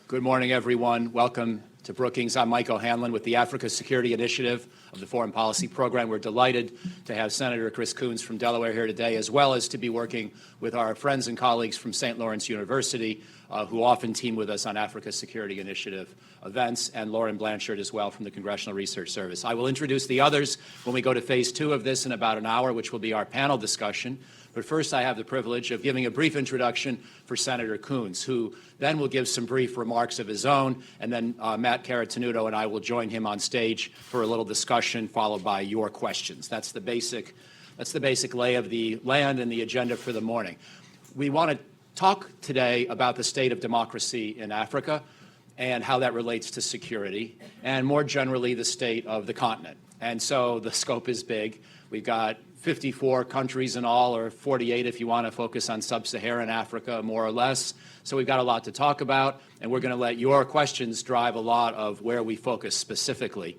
Good morning, everyone. Welcome to Brookings. I'm Mike O'Hanlon with the Africa Security Initiative of the Foreign Policy Program. We're delighted to have Senator Chris Coons from Delaware here today, as well as to be working with our friends and colleagues from St. Lawrence University, who often team with us on Africa Security Initiative events, and Lauren Blanchard as well from the Congressional Research Service. I will introduce the others when we go to phase 2 of this in about an hour, which will be our panel discussion. But first, I have the privilege of giving a brief introduction for Senator Coons, who then will give some brief remarks of his own, and then Matt Caratenuto and I will join him on stage for a little discussion, followed by your questions. That's the basic lay of the land and the agenda for the morning. We want to talk today about the state of democracy in Africa and how that relates to security, and more generally, the state of the continent. And so the scope is big. We've got 54 countries in all, or 48 if you want to focus on sub-Saharan Africa, more or less. So we've got a lot to talk about, and we're going to let your questions drive a lot of where we focus specifically.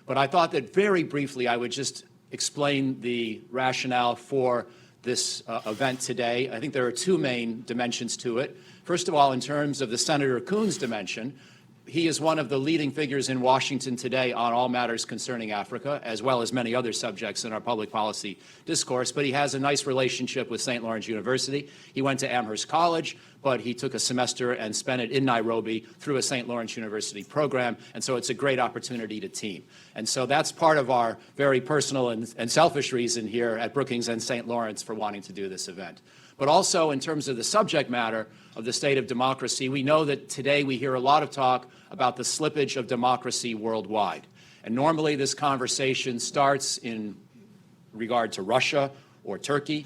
But I thought that very briefly I would just explain the rationale for this event today. I think there are two main dimensions to it. First of all, in terms of the Senator Coons dimension, he is one of the leading figures in Washington today on all matters concerning Africa, as well as many other subjects in our public policy discourse, but he has a nice relationship with St. Lawrence University. He went to Amherst College, but he took a semester and spent it in Nairobi through a St. Lawrence University program, and so it's a great opportunity to team. And so that's part of our very personal and selfish reason here at Brookings and St. Lawrence for wanting to do this event. But also in terms of the subject matter of the state of democracy, we know that today we hear a lot of talk about the slippage of democracy worldwide. And normally this conversation starts in regard to Russia or Turkey,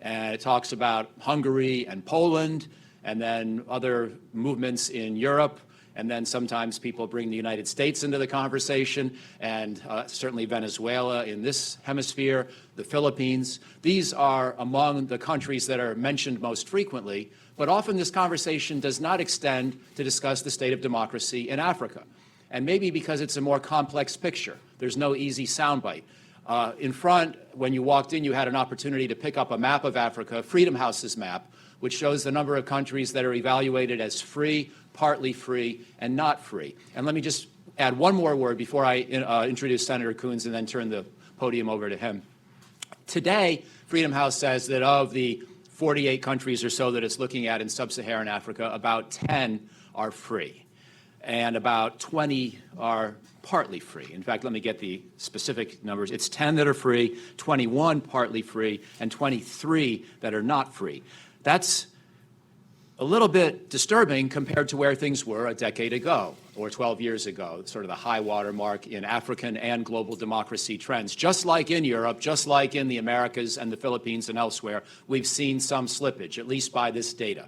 and it talks about Hungary and Poland, and then other movements in Europe, and then sometimes people bring the United States into the conversation, and certainly Venezuela in this hemisphere, the Philippines. These are among the countries that are mentioned most frequently, but often this conversation does not extend to discuss the state of democracy in Africa. And maybe because it's a more complex picture. There's no easy soundbite. In front, when you walked in, you had an opportunity to pick up a map of Africa, Freedom House's map, which shows the number of countries that are evaluated as free, partly free, and not free. And let me just add one more word before I introduce Senator Coons and then turn the podium over to him. Today, Freedom House says that of the 48 countries or so that it's looking at in sub-Saharan Africa, about 10 are free, and about 20 are partly free. In fact, let me get the specific numbers. It's 10 that are free, 21 partly free, and 23 that are not free. That's a little bit disturbing compared to where things were a decade ago or 12 years ago, sort of the high water mark in African and global democracy trends. Just like in Europe, just like in the Americas and the Philippines and elsewhere, we've seen some slippage, at least by this data.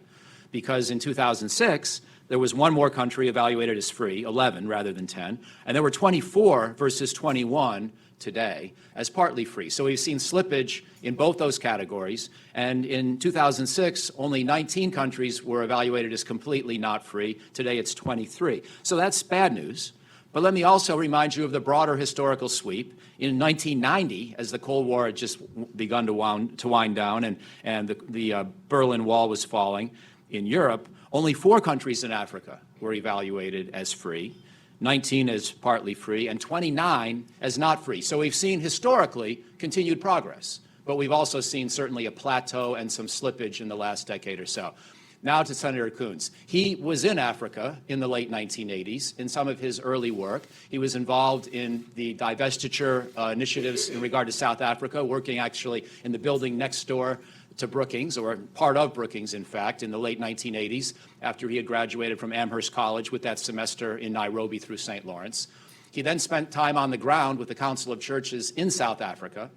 Because in 2006, there was one more country evaluated as free, 11 rather than 10, and there were 24 versus 21 today as partly free. So we've seen slippage in both those categories, and in 2006, only 19 countries were evaluated as completely not free. Today, it's 23. So that's bad news. But let me also remind you of the broader historical sweep. In 1990, as the Cold War had just begun to wind down and the Berlin Wall was falling in Europe, only 4 countries in Africa were evaluated as free. 19 as partly free, and 29 as not free. So we've seen historically continued progress, but we've also seen certainly a plateau and some slippage in the last decade or so. Now to Senator Coons. He was in Africa in the late 1980s in some of his early work. He was involved in the divestiture initiatives in regard to South Africa, working actually in the building next door to Brookings, or part of Brookings, in fact, in the late 1980s, after he had graduated from Amherst College with that semester in Nairobi through St. Lawrence. He then spent time on the ground with the Council of Churches in South Africa,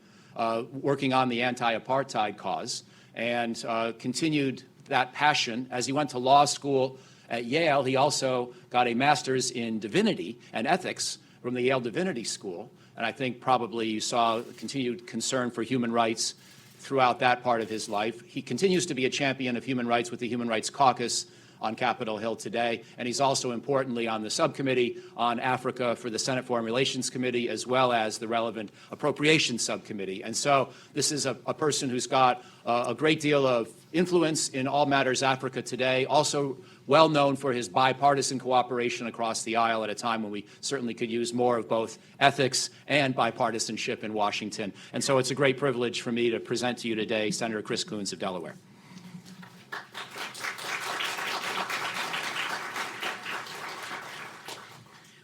working on the anti-apartheid cause, and continued that passion. As he went to law school at Yale, he also got a master's in divinity and ethics from the Yale Divinity School, and I think probably you saw continued concern for human rights throughout that part of his life. He continues to be a champion of human rights with the Human Rights Caucus on Capitol Hill today. And he's also importantly on the subcommittee on Africa for the Senate Foreign Relations Committee, as well as the relevant Appropriations Subcommittee. And so this is a person who's got a great deal of influence in all matters Africa today, also well known for his bipartisan cooperation across the aisle at a time when we certainly could use more of both ethics and bipartisanship in Washington. And so it's a great privilege for me to present to you today Senator Chris Coons of Delaware.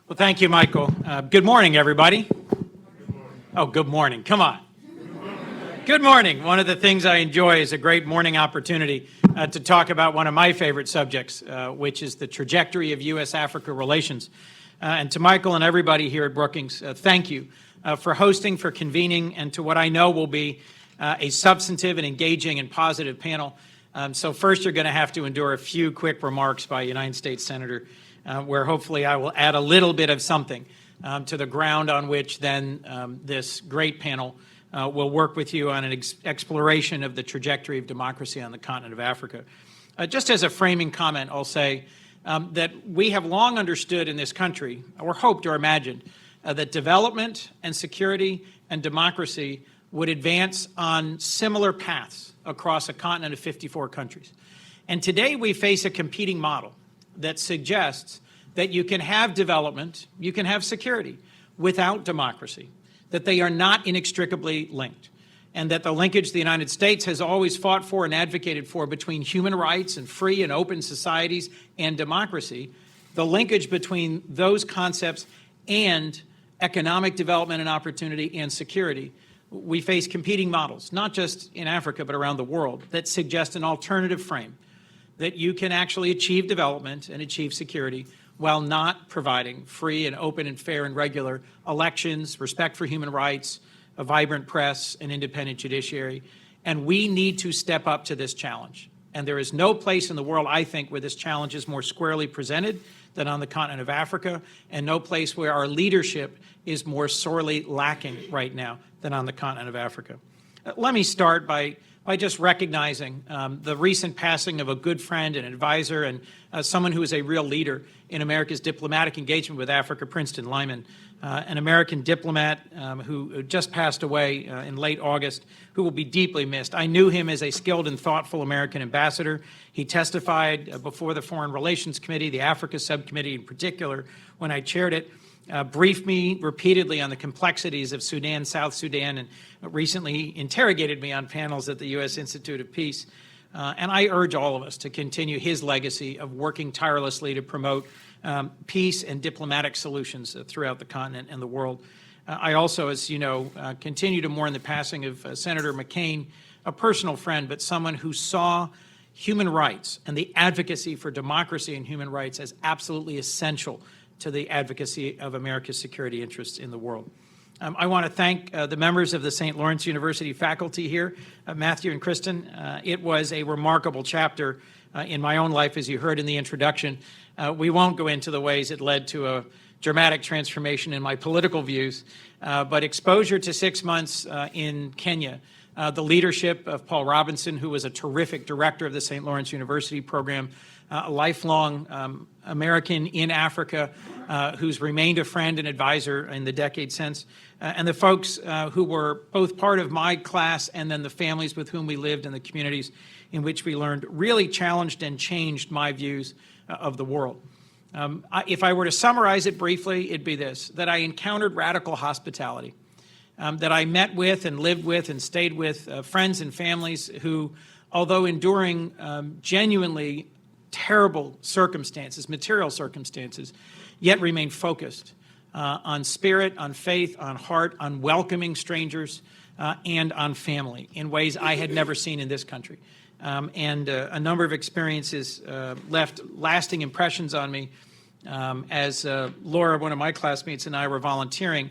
Well, thank you, Michael. Good morning, everybody. Oh, good morning. Come on. Good morning. One of the things I enjoy is a great morning opportunity to talk about one of my favorite subjects, which is the trajectory of U.S.-Africa relations. And to Michael and everybody here at Brookings, thank you for hosting, for convening, and to what I know will be a substantive and engaging and positive panel. So first, you're going to have to endure a few quick remarks by a United States Senator, where hopefully I will add a little bit of something to the ground on which then this great panel will work with you on an exploration of the trajectory of democracy on the continent of Africa. Just as a framing comment, I'll say that we have long understood in this country, or hoped or imagined, that development and security and democracy would advance on similar paths across a continent of 54 countries. And today we face a competing model that suggests that you can have development, you can have security without democracy, that they are not inextricably linked, and that the linkage the United States has always fought for and advocated for between human rights and free and open societies and democracy, the linkage between those concepts and economic development and opportunity and security, we face competing models, not just in Africa but around the world, that suggest an alternative frame, that you can actually achieve development and achieve security while not providing free and open and fair and regular elections, respect for human rights, a vibrant press, an independent judiciary. And we need to step up to this challenge. And there is no place in the world, I think, where this challenge is more squarely presented than on the continent of Africa, and no place where our leadership is more sorely lacking right now than on the continent of Africa. Let me start by just recognizing the recent passing of a good friend and advisor and someone who is a real leader in America's diplomatic engagement with Africa, Princeton Lyman, an American diplomat who just passed away in late August, who will be deeply missed. I knew him as a skilled and thoughtful American ambassador. He testified before the Foreign Relations Committee, the Africa Subcommittee in particular, when I chaired it. Briefed me repeatedly on the complexities of Sudan, South Sudan, and recently interrogated me on panels at the U.S. Institute of Peace. And I urge all of us to continue his legacy of working tirelessly to promote peace and diplomatic solutions throughout the continent and the world. I also, as you know, continue to mourn the passing of Senator McCain, a personal friend, but someone who saw human rights and the advocacy for democracy and human rights as absolutely essential to the advocacy of America's security interests in the world. I want to thank the members of the St. Lawrence University faculty here, Matthew and Kristen. It was a remarkable chapter in my own life, as you heard in the introduction. We won't go into the ways it led to a dramatic transformation in my political views, but exposure to 6 months in Kenya, the leadership of Paul Robinson, who was a terrific director of the St. Lawrence University program, a lifelong American in Africa who's remained a friend and advisor in the decade since, and the folks who were both part of my class and then the families with whom we lived and the communities in which we learned really challenged and changed my views of the world. If I were to summarize it briefly, it'd be this, that I encountered radical hospitality, that I met with and lived with and stayed with friends and families who, although enduring genuinely terrible circumstances, material circumstances, yet remain focused on spirit, on faith, on heart, on welcoming strangers, and on family in ways I had never seen in this country. And a number of experiences left lasting impressions on me as Laura, one of my classmates, and I were volunteering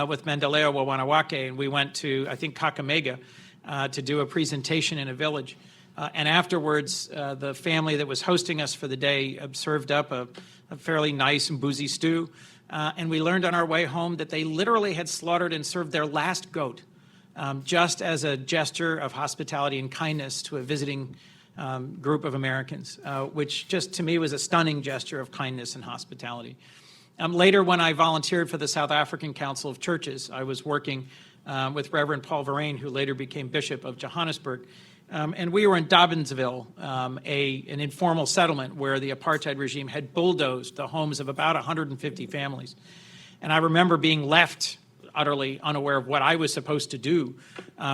with Mendeleo Wawanawake, and we went to, I think, Kakamega to do a presentation in a village. And afterwards, the family that was hosting us for the day served up a fairly nice and boozy stew. And we learned on our way home that they literally had slaughtered and served their last goat just as a gesture of hospitality and kindness to a visiting group of Americans, which just to me was a stunning gesture of kindness and hospitality. Later, when I volunteered for the South African Council of Churches, I was working with Reverend Paul Verheyen, who later became Bishop of Johannesburg. And we were in Dobbinsville, an informal settlement where the apartheid regime had bulldozed the homes of about 150 families. And I remember being left utterly unaware of what I was supposed to do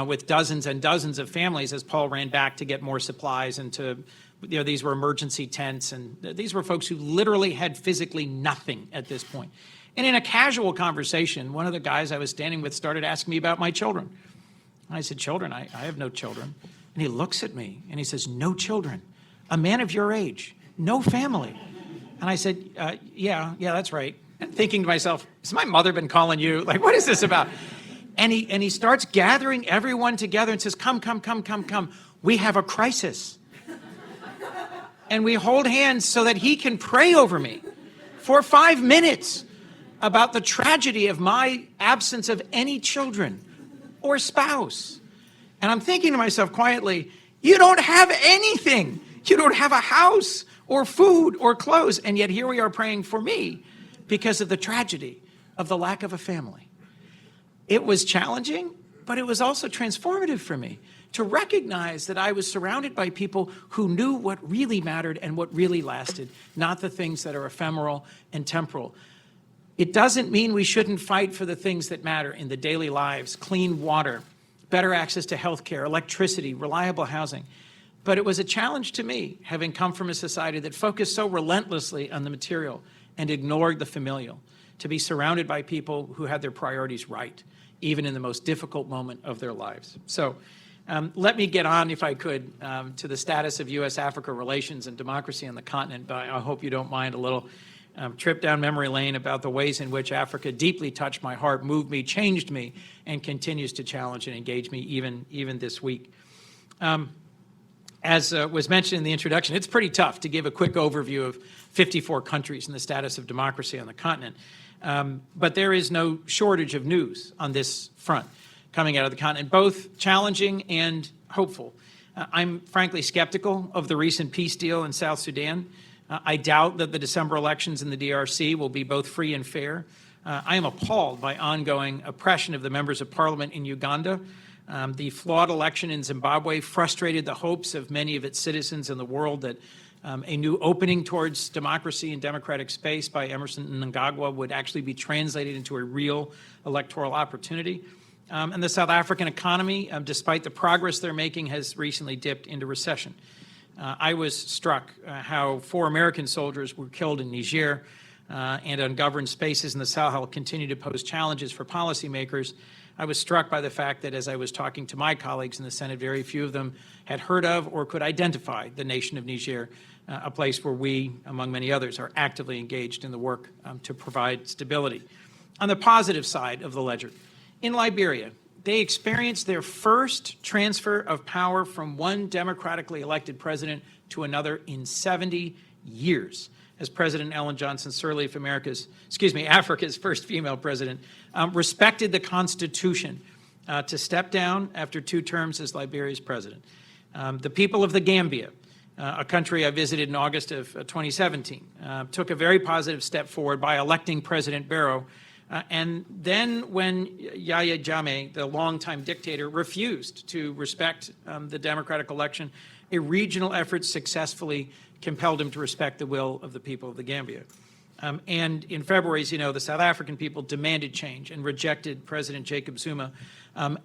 with dozens and dozens of families as Paul ran back to get more supplies and to, these were emergency tents, and these were folks who literally had physically nothing at this point. And in a casual conversation, one of the guys I was standing with started asking me about my children. And I said, children? I have no children. And he looks at me and he says, no children, a man of your age, no family. And I said, yeah, that's right. And thinking to myself, has my mother been calling you? Like, what is this about? And he starts gathering everyone together and says, come. We have a crisis. And we hold hands so that he can pray over me for 5 minutes about the tragedy of my absence of any children or spouse. And I'm thinking to myself quietly, you don't have anything. You don't have a house or food or clothes. And yet here we are praying for me because of the tragedy of the lack of a family. It was challenging, but it was also transformative for me to recognize that I was surrounded by people who knew what really mattered and what really lasted, not the things that are ephemeral and temporal. It doesn't mean we shouldn't fight for the things that matter in the daily lives: clean water, better access to health care, electricity, reliable housing. But it was a challenge to me, having come from a society that focused so relentlessly on the material and ignored the familial, to be surrounded by people who had their priorities right, even in the most difficult moment of their lives. So let me get on, if I could, to the status of U.S.-Africa relations and democracy on the continent, but I hope you don't mind a little trip down memory lane about the ways in which Africa deeply touched my heart, moved me, changed me, and continues to challenge and engage me even this week. As was mentioned in the introduction, it's pretty tough to give a quick overview of 54 countries and the status of democracy on the continent. But there is no shortage of news on this front coming out of the continent, both challenging and hopeful. I'm frankly skeptical of the recent peace deal in South Sudan. I doubt that the December elections in the DRC will be both free and fair. I am appalled by ongoing oppression of the members of parliament in Uganda. The flawed election in Zimbabwe frustrated the hopes of many of its citizens in the world that a new opening towards democracy and democratic space by Emerson Mnangagwa would actually be translated into a real electoral opportunity. And the South African economy, despite the progress they're making, has recently dipped into recession. I was struck how 4 American soldiers were killed in Niger and ungoverned spaces in the Sahel continue to pose challenges for policymakers. I was struck by the fact that as I was talking to my colleagues in the Senate, very few of them had heard of or could identify the nation of Niger, a place where we, among many others, are actively engaged in the work to provide stability. On the positive side of the ledger, in Liberia, they experienced their first transfer of power from one democratically elected president to another in 70 years, as President Ellen Johnson Sirleaf, Africa's first female president, respected the Constitution to step down after 2 terms as Liberia's president. The people of the Gambia, a country I visited in August of 2017, took a very positive step forward by electing President Barrow. And then when Yahya Jammeh, the longtime dictator, refused to respect the democratic election, a regional effort successfully compelled him to respect the will of the people of the Gambia. And in February, as you know, the South African people demanded change and rejected President Jacob Zuma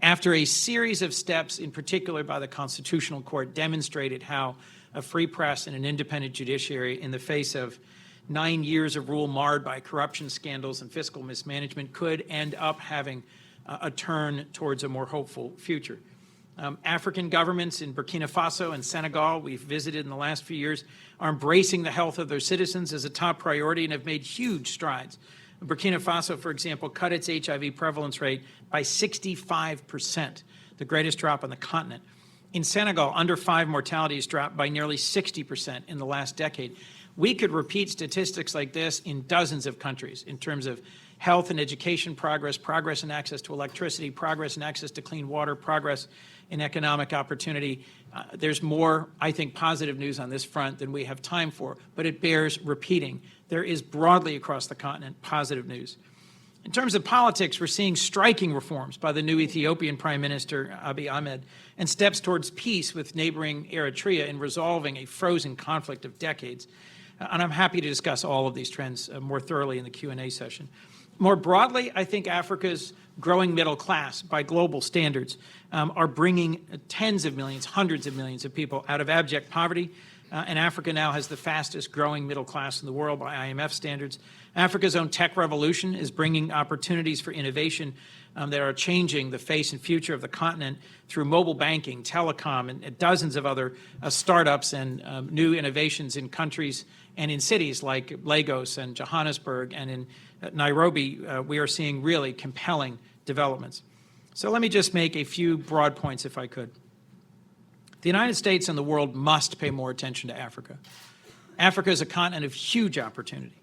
after a series of steps, in particular by the Constitutional Court, demonstrated how a free press and an independent judiciary, in the face of 9 years of rule marred by corruption scandals and fiscal mismanagement, could end up having a turn towards a more hopeful future. African governments in Burkina Faso and Senegal, we've visited in the last few years, are embracing the health of their citizens as a top priority and have made huge strides. Burkina Faso, for example, cut its HIV prevalence rate by 65%, the greatest drop on the continent. In Senegal, under 5 mortality has dropped by nearly 60% in the last decade. We could repeat statistics like this in dozens of countries in terms of health and education progress, progress in access to electricity, progress in access to clean water, progress in economic opportunity. There's more, I think, positive news on this front than we have time for, but it bears repeating. There is broadly across the continent positive news. In terms of politics, we're seeing striking reforms by the new Ethiopian Prime Minister, Abiy Ahmed, and steps towards peace with neighboring Eritrea in resolving a frozen conflict of decades. And I'm happy to discuss all of these trends more thoroughly in the Q&A session. More broadly, I think Africa's growing middle class, by global standards, are bringing tens of millions, hundreds of millions of people out of abject poverty. And Africa now has the fastest growing middle class in the world by IMF standards. Africa's own tech revolution is bringing opportunities for innovation that are changing the face and future of the continent through mobile banking, telecom, and dozens of other startups and new innovations in countries and in cities like Lagos and Johannesburg and in Nairobi. We are seeing really compelling developments. So let me just make a few broad points, if I could. The United States and the world must pay more attention to Africa. Africa is a continent of huge opportunity.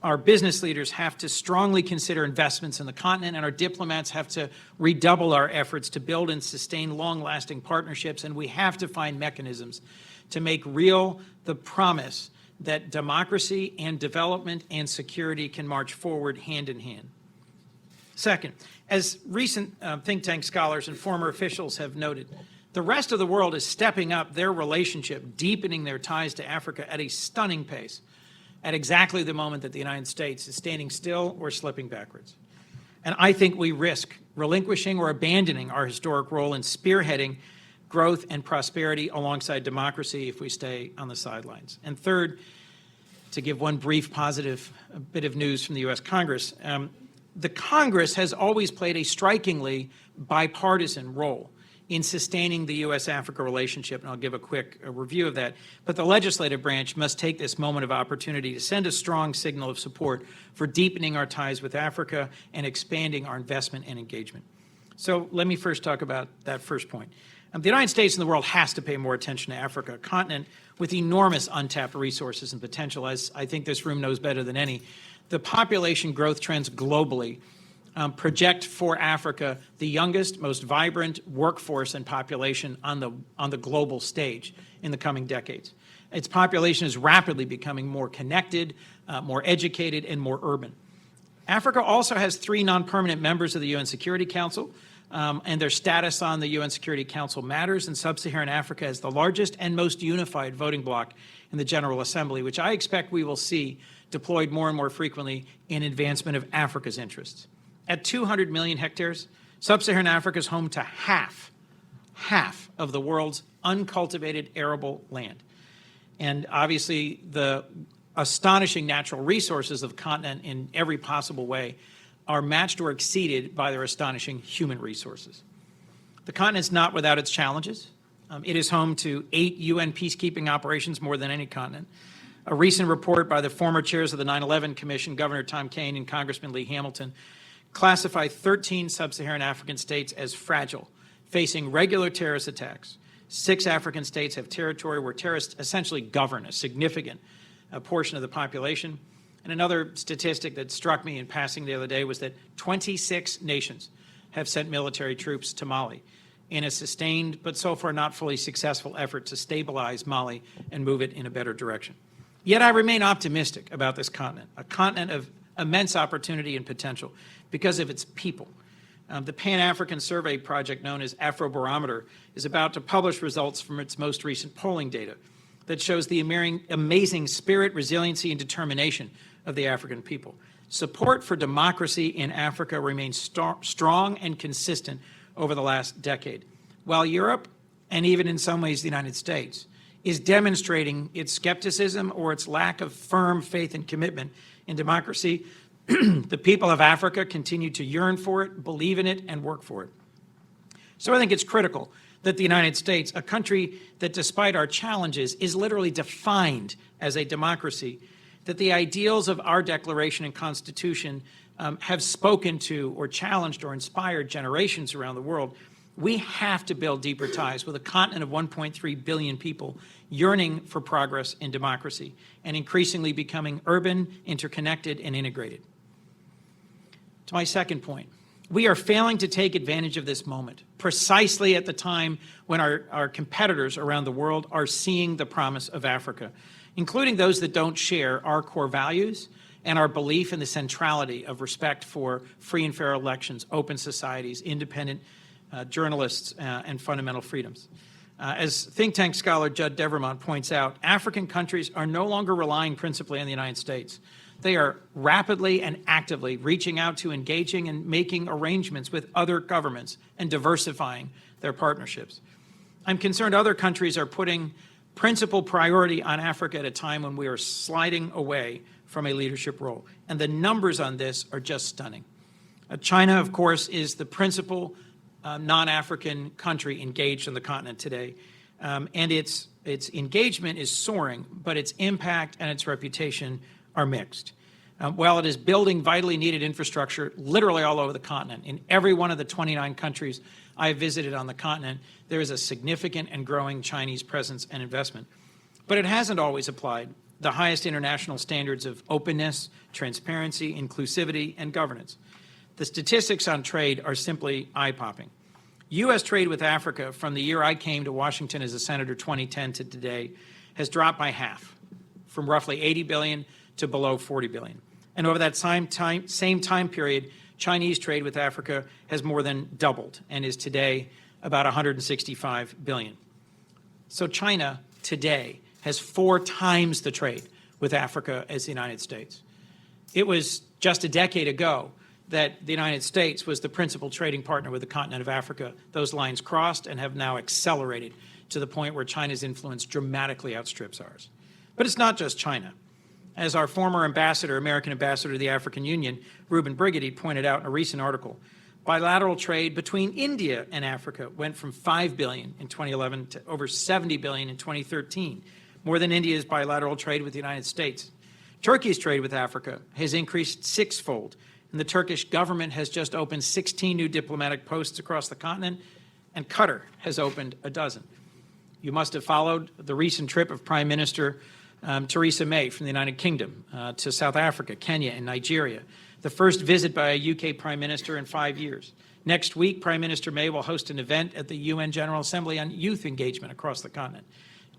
Our business leaders have to strongly consider investments in the continent, and our diplomats have to redouble our efforts to build and sustain long-lasting partnerships, and we have to find mechanisms to make real the promise that democracy and development and security can march forward hand in hand. Second, as recent think tank scholars and former officials have noted, the rest of the world is stepping up their relationship, deepening their ties to Africa at a stunning pace, at exactly the moment that the United States is standing still or slipping backwards. And I think we risk relinquishing or abandoning our historic role in spearheading growth and prosperity alongside democracy if we stay on the sidelines. And third, to give one brief positive bit of news from the U.S. Congress, the Congress has always played a strikingly bipartisan role in sustaining the U.S.-Africa relationship, and I'll give a quick review of that. But the legislative branch must take this moment of opportunity to send a strong signal of support for deepening our ties with Africa and expanding our investment and engagement. So let me first talk about that first point. The United States and the world has to pay more attention to Africa, a continent with enormous untapped resources and potential, as I think this room knows better than any. The population growth trends globally project for Africa the youngest, most vibrant workforce and population on the global stage in the coming decades. Its population is rapidly becoming more connected, more educated, and more urban. Africa also has 3 non-permanent members of the UN Security Council, and their status on the UN Security Council matters, and sub-Saharan Africa has the largest and most unified voting bloc in the General Assembly, which I expect we will see deployed more and more frequently in advancement of Africa's interests. At 200 million hectares, sub-Saharan Africa is home to half of the world's uncultivated arable land. And obviously, the astonishing natural resources of the continent in every possible way are matched or exceeded by their astonishing human resources. The continent is not without its challenges. It is home to 8 UN peacekeeping operations, more than any continent. A recent report by the former chairs of the 9/11 Commission, Governor Tom Kean and Congressman Lee Hamilton, classify 13 sub-Saharan African states as fragile, facing regular terrorist attacks. 6 African states have territory where terrorists essentially govern a significant portion of the population. And another statistic that struck me in passing the other day was that 26 nations have sent military troops to Mali in a sustained but so far not fully successful effort to stabilize Mali and move it in a better direction. Yet I remain optimistic about this continent, a continent of immense opportunity and potential because of its people. The Pan-African Survey project known as Afrobarometer is about to publish results from its most recent polling data that shows the amazing spirit, resiliency, and determination of the African people. Support for democracy in Africa remains strong and consistent over the last decade, while Europe, and even in some ways the United States, is demonstrating its skepticism or its lack of firm faith and commitment in democracy. The people of Africa continue to yearn for it, believe in it, and work for it. So I think it's critical that the United States, a country that despite our challenges is literally defined as a democracy, that the ideals of our Declaration and Constitution have spoken to or challenged or inspired generations around the world. We have to build deeper ties with a continent of 1.3 billion people yearning for progress in democracy and increasingly becoming urban, interconnected, and integrated. To my second point, we are failing to take advantage of this moment, precisely at the time when our competitors around the world are seeing the promise of Africa, including those that don't share our core values and our belief in the centrality of respect for free and fair elections, open societies, independent journalists, and fundamental freedoms. As think tank scholar Judd Devermont points out, African countries are no longer relying principally on the United States. They are rapidly and actively reaching out to engaging and making arrangements with other governments and diversifying their partnerships. I'm concerned other countries are putting principal priority on Africa at a time when we are sliding away from a leadership role. And the numbers on this are just stunning. China, of course, is the principal non-African country engaged on the continent today. And its engagement is soaring, but its impact and its reputation are mixed. While it is building vitally needed infrastructure literally all over the continent, in every one of the 29 countries I have visited on the continent, there is a significant and growing Chinese presence and investment. But it hasn't always applied the highest international standards of openness, transparency, inclusivity, and governance. The statistics on trade are simply eye-popping. U.S. trade with Africa from the year I came to Washington as a senator, 2010, to today, has dropped by half, from roughly $80 billion to below $40 billion. And over that same time period, Chinese trade with Africa has more than doubled and is today about $165 billion. So China today has 4 times the trade with Africa as the United States. It was just a decade ago that the United States was the principal trading partner with the continent of Africa. Those lines crossed and have now accelerated to the point where China's influence dramatically outstrips ours. But it's not just China. As our former ambassador, American ambassador to the African Union, Reuben Brigady, pointed out in a recent article, bilateral trade between India and Africa went from $5 billion in 2011 to over $70 billion in 2013, more than India's bilateral trade with the United States. Turkey's trade with Africa has increased 6-fold, and the Turkish government has just opened 16 new diplomatic posts across the continent, and Qatar has opened a dozen. You must have followed the recent trip of Prime Minister Theresa May from the United Kingdom to South Africa, Kenya, and Nigeria, the first visit by a UK Prime Minister in 5 years. Next week, Prime Minister May will host an event at the UN General Assembly on youth engagement across the continent.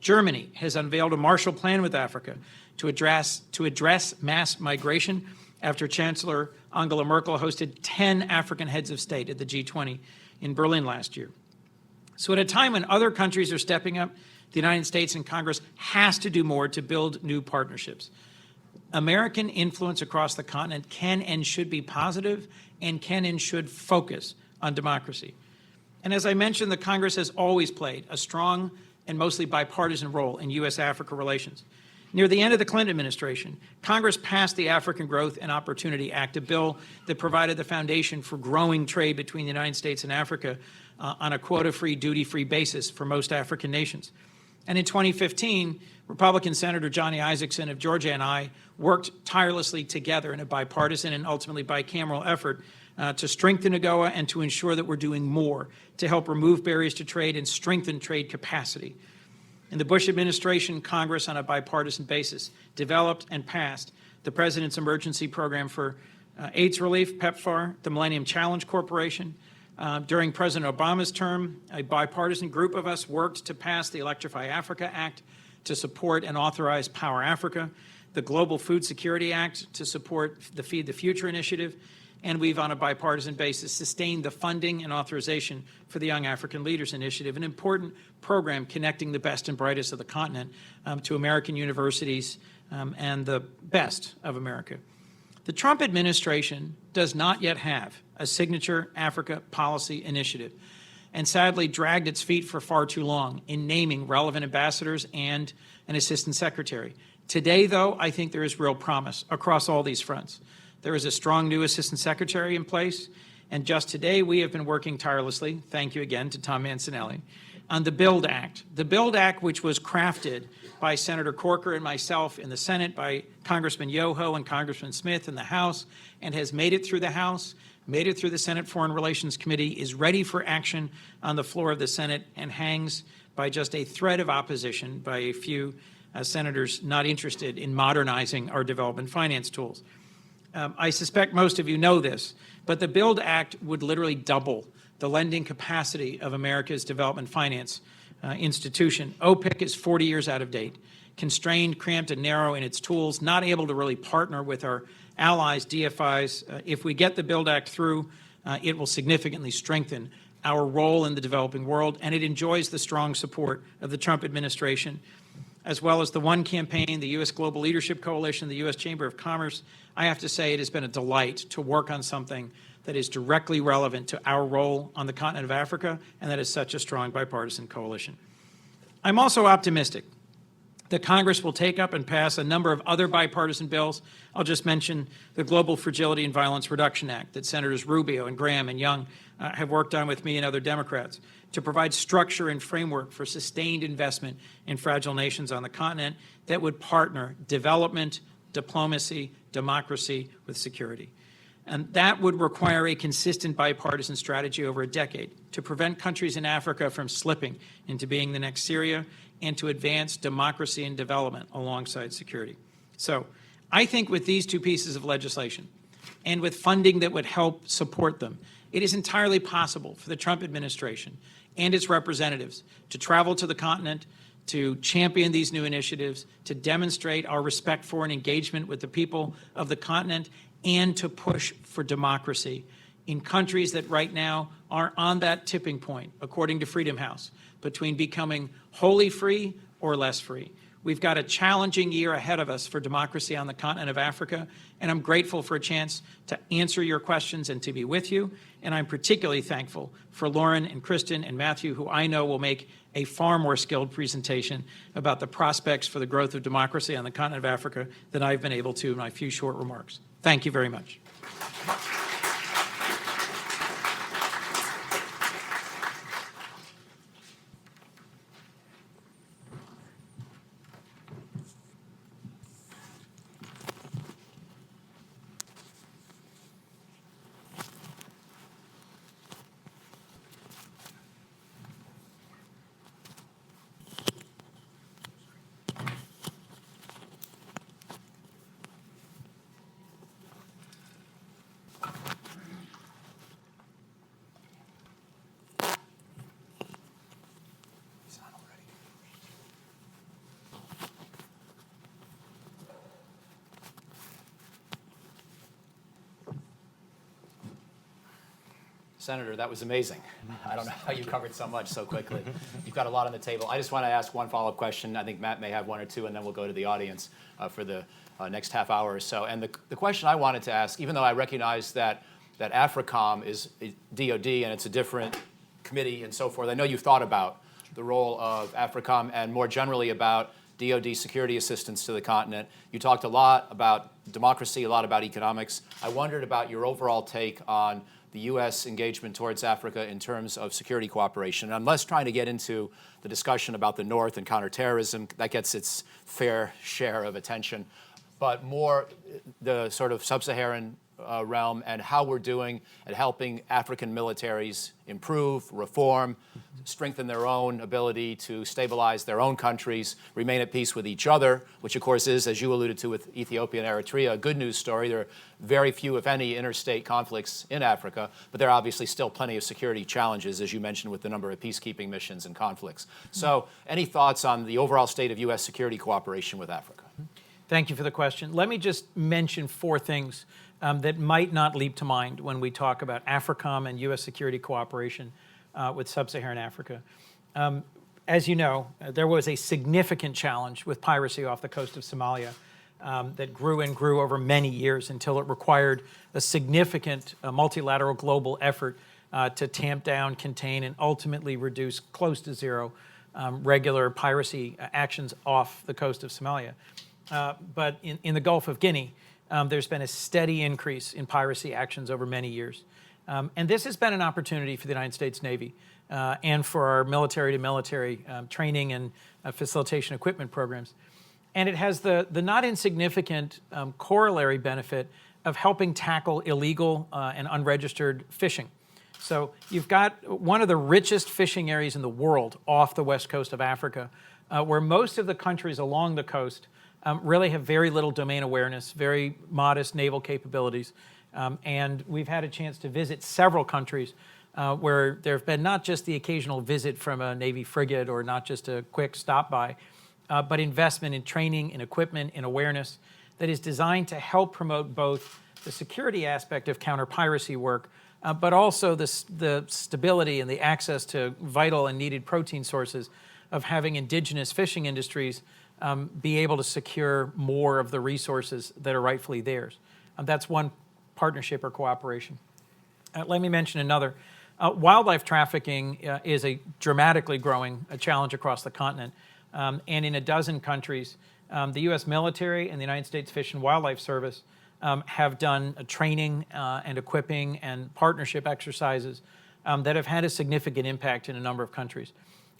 Germany has unveiled a Marshall Plan with Africa to address mass migration after Chancellor Angela Merkel hosted 10 African heads of state at the G20 in Berlin last year. So at a time when other countries are stepping up, the United States and Congress has to do more to build new partnerships. American influence across the continent can and should be positive and can and should focus on democracy. And as I mentioned, the Congress has always played a strong and mostly bipartisan role in U.S.-Africa relations. Near the end of the Clinton administration, Congress passed the African Growth and Opportunity Act, a bill that provided the foundation for growing trade between the United States and Africa on a quota-free, duty-free basis for most African nations. And in 2015, Republican Senator Johnny Isakson of Georgia and I worked tirelessly together in a bipartisan and ultimately bicameral effort to strengthen AGOA and to ensure that we're doing more to help remove barriers to trade and strengthen trade capacity. In the Bush administration, Congress, on a bipartisan basis, developed and passed the President's Emergency Program for AIDS Relief, PEPFAR, the Millennium Challenge Corporation. During President Obama's term, a bipartisan group of us worked to pass the Electrify Africa Act to support and authorize Power Africa, the Global Food Security Act to support the Feed the Future initiative, and we've, on a bipartisan basis, sustained the funding and authorization for the Young African Leaders Initiative, an important program connecting the best and brightest of the continent to American universities and the best of America. The Trump administration does not yet have a signature Africa policy initiative and sadly dragged its feet for far too long in naming relevant ambassadors and an assistant secretary. Today, though, I think there is real promise across all these fronts. There is a strong new assistant secretary in place, and just today we have been working tirelessly, thank you again to Tom Mancinelli, on the BUILD Act. The BUILD Act, which was crafted by Senator Corker and myself in the Senate, by Congressman Yoho and Congressman Smith in the House, and has made it through the House, made it through the Senate Foreign Relations Committee, is ready for action on the floor of the Senate, and hangs by just a thread of opposition by a few senators not interested in modernizing our development finance tools. I suspect most of you know this, but the BUILD Act would literally double the lending capacity of America's development finance institution. OPIC is 40 years out of date, constrained, cramped, and narrow in its tools, not able to really partner with our allies, DFIs. If we get the BUILD Act through, it will significantly strengthen our role in the developing world, and it enjoys the strong support of the Trump administration, as well as the One Campaign, the U.S. Global Leadership Coalition, the U.S. Chamber of Commerce. I have to say it has been a delight to work on something that is directly relevant to our role on the continent of Africa, and that is such a strong bipartisan coalition. I'm also optimistic that Congress will take up and pass a number of other bipartisan bills. I'll just mention the Global Fragility and Violence Reduction Act that Senators Rubio and Graham and Young have worked on with me and other Democrats to provide structure and framework for sustained investment in fragile nations on the continent that would partner development, diplomacy, democracy with security. And that would require a consistent bipartisan strategy over a decade to prevent countries in Africa from slipping into being the next Syria and to advance democracy and development alongside security. So I think with these two pieces of legislation and with funding that would help support them, it is entirely possible for the Trump administration and its representatives to travel to the continent, to champion these new initiatives, to demonstrate our respect for and engagement with the people of the continent, and to push for democracy in countries that right now are on that tipping point, according to Freedom House, between becoming wholly free or less free. We've got a challenging year ahead of us for democracy on the continent of Africa, and I'm grateful for a chance to answer your questions and to be with you. And I'm particularly thankful for Lauren and Kristen and Matthew, who I know will make a far more skilled presentation about the prospects for the growth of democracy on the continent of Africa than I've been able to in my few short remarks. Thank you very much. Senator, that was amazing. I don't know how you covered so much so quickly. You've got a lot on the table. I just want to ask one follow-up question. I think Matt may have one or two, and then we'll go to the audience for the next half hour or so. And the question I wanted to ask, even though I recognize that AFRICOM is DOD and it's a different committee and so forth, I know you've thought about the role of AFRICOM and more generally about DOD security assistance to the continent. You talked a lot about democracy, a lot about economics. I wondered about your overall take on the U.S. engagement towards Africa in terms of security cooperation. And I'm less trying to get into the discussion about the North and counterterrorism. That gets its fair share of attention. But more the sort of sub-Saharan realm and how we're doing at helping African militaries improve, reform, strengthen their own ability to stabilize their own countries, remain at peace with each other, which of course is, as you alluded to with Ethiopia and Eritrea, a good news story. There are very few, if any, interstate conflicts in Africa, but there are obviously still plenty of security challenges, as you mentioned, with the number of peacekeeping missions and conflicts. So any thoughts on the overall state of U.S. security cooperation with Africa? Thank you for the question. Let me just mention four things that might not leap to mind when we talk about AFRICOM and U.S. security cooperation with sub-Saharan Africa. As you know, there was a significant challenge with piracy off the coast of Somalia that grew and grew over many years until it required a significant multilateral global effort to tamp down, contain, and ultimately reduce close to zero regular piracy actions off the coast of Somalia. But in the Gulf of Guinea, there's been a steady increase in piracy actions over many years. And this has been an opportunity for the United States Navy and for our military-to-military training and facilitation equipment programs. And it has the not insignificant corollary benefit of helping tackle illegal and unregistered fishing. So you've got one of the richest fishing areas in the world off the west coast of Africa, where most of the countries along the coast really have very little domain awareness, very modest naval capabilities. And we've had a chance to visit several countries where there have been not just the occasional visit from a Navy frigate or not just a quick stop by, but investment in training, in equipment, in awareness that is designed to help promote both the security aspect of counter-piracy work, but also the stability and the access to vital and needed protein sources of having indigenous fishing industries be able to secure more of the resources that are rightfully theirs. That's one partnership or cooperation. Let me mention another. Wildlife trafficking is a dramatically growing challenge across the continent. And in a dozen countries, the U.S. military and the United States Fish and Wildlife Service have done training and equipping and partnership exercises that have had a significant impact in a number of countries.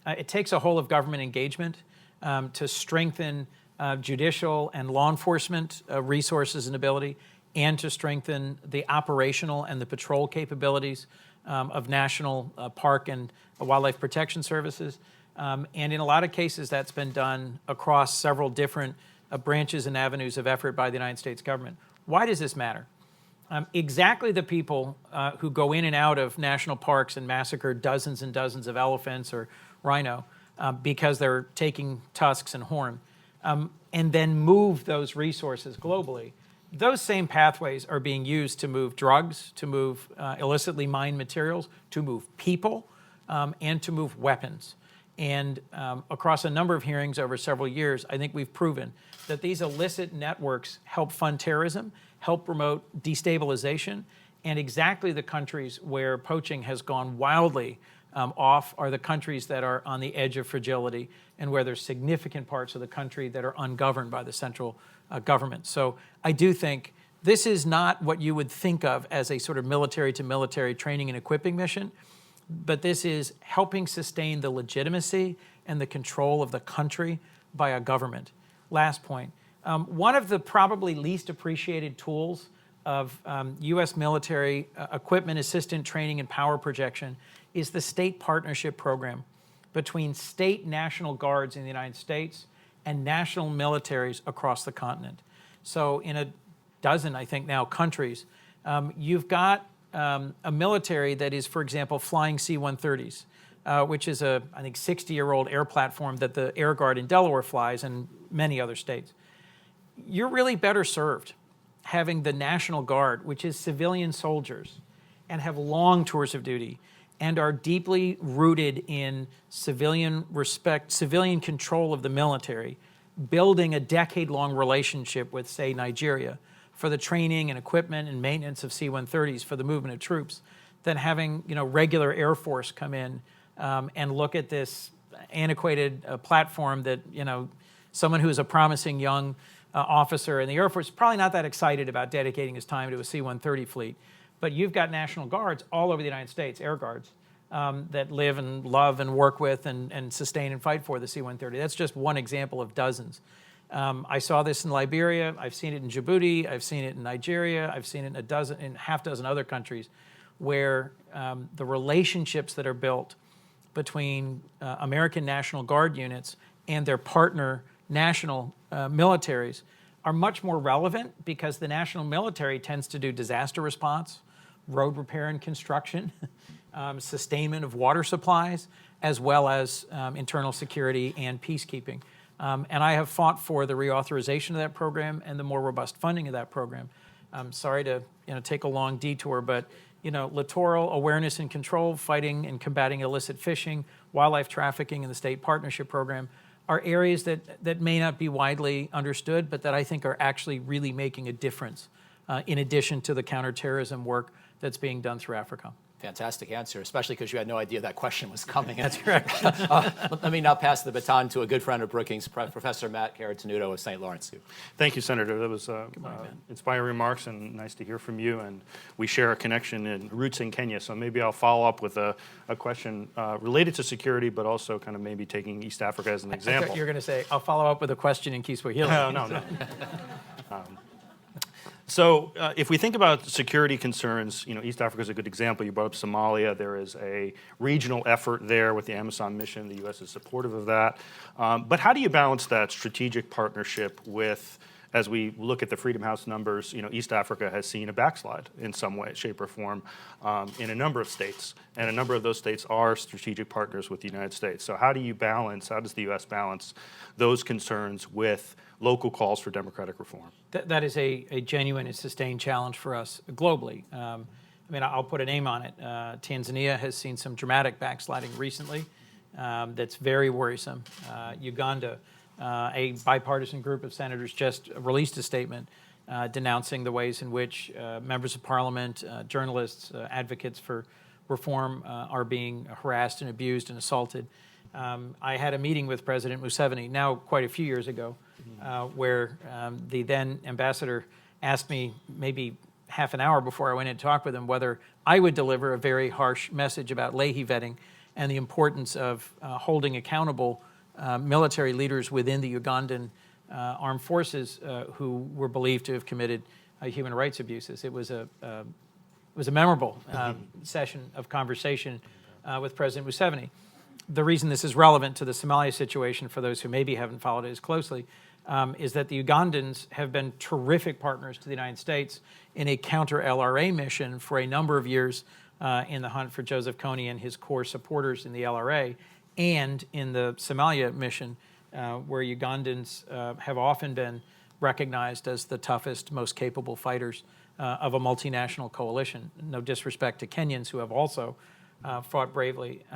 It takes a whole of government engagement to strengthen judicial and law enforcement resources and ability, and to strengthen the operational and the patrol capabilities of national park and wildlife protection services. And in a lot of cases, that's been done across several different branches and avenues of effort by the United States government. Why does this matter? Exactly the people who go in and out of national parks and massacre dozens and dozens of elephants or rhino because they're taking tusks and horn, and then move those resources globally. Those same pathways are being used to move drugs, to move illicitly mined materials, to move people, and to move weapons. And across a number of hearings over several years, I think we've proven that these illicit networks help fund terrorism, help promote destabilization, and exactly the countries where poaching has gone wildly off are the countries that are on the edge of fragility and where there's significant parts of the country that are ungoverned by the central government. So I do think this is not what you would think of as a sort of military-to-military training and equipping mission, but this is helping sustain the legitimacy and the control of the country by a government. Last point. One of the probably least appreciated tools of U.S. military equipment, assistant training, and power projection is the state partnership program between state National Guards in the United States and national militaries across the continent. So in a dozen, I think now, countries, you've got a military that is, for example, flying C-130s, which is a, I think, 60-year-old air platform that the Air Guard in Delaware flies and many other states. You're really better served having the National Guard, which is civilian soldiers, and have long tours of duty, and are deeply rooted in civilian respect, civilian control of the military, building a decade-long relationship with, say, Nigeria for the training and equipment and maintenance of C-130s for the movement of troops, than having regular Air Force come in and look at this antiquated platform that someone who's a promising young officer in the Air Force is probably not that excited about dedicating his time to a C-130 fleet. But you've got National Guards all over the United States, Air Guards, that live and love and work with and sustain and fight for the C-130. That's just one example of dozens. I saw this in Liberia. I've seen it in Djibouti. I've seen it in Nigeria. I've seen it in half dozen other countries where the relationships that are built between American National Guard units and their partner national militaries are much more relevant because the national military tends to do disaster response, road repair and construction, sustainment of water supplies, as well as internal security and peacekeeping. And I have fought for the reauthorization of that program and the more robust funding of that program. I'm sorry to take a long detour, but littoral awareness and control, fighting and combating illicit fishing, wildlife trafficking, and the state partnership program are areas that may not be widely understood, but that I think are actually really making a difference in addition to the counterterrorism work that's being done through Africa. Fantastic answer, especially because you had no idea that question was coming. That's correct. Let me now pass the baton to a good friend of Brookings, Professor Matt Carritenuto of St. Lawrence. Thank you, Senator. That was inspiring remarks and nice to hear from you. And we share a connection in roots in Kenya, so maybe I'll follow up with a question related to security, but also kind of maybe taking East Africa as an example. I thought you were going to say, I'll follow up with a question in Kiswahili. No. So if we think about security concerns, East Africa is a good example. You brought up Somalia. There is a regional effort there with the Amazon mission. The U.S. is supportive of that. But how do you balance that strategic partnership with, as we look at the Freedom House numbers, East Africa has seen a backslide in some way, shape, or form in a number of states. And a number of those states are strategic partners with the United States. So how does the U.S. balance those concerns with local calls for democratic reform? That is a genuine and sustained challenge for us globally. I'll put a name on it. Tanzania has seen some dramatic backsliding recently that's very worrisome. Uganda, a bipartisan group of senators just released a statement denouncing the ways in which members of parliament, journalists, advocates for reform are being harassed and abused and assaulted. I had a meeting with President Museveni now quite a few years ago where the then ambassador asked me maybe half an hour before I went in to talk with him whether I would deliver a very harsh message about Leahy vetting and the importance of holding accountable military leaders within the Ugandan armed forces who were believed to have committed human rights abuses. It was a memorable session of conversation with President Museveni. The reason this is relevant to the Somalia situation, for those who maybe haven't followed it as closely, is that the Ugandans have been terrific partners to the United States in a counter-LRA mission for a number of years in the hunt for Joseph Kony and his core supporters in the LRA, and in the Somalia mission, where Ugandans have often been recognized as the toughest, most capable fighters of a multinational coalition. No disrespect to Kenyans who have also fought bravely.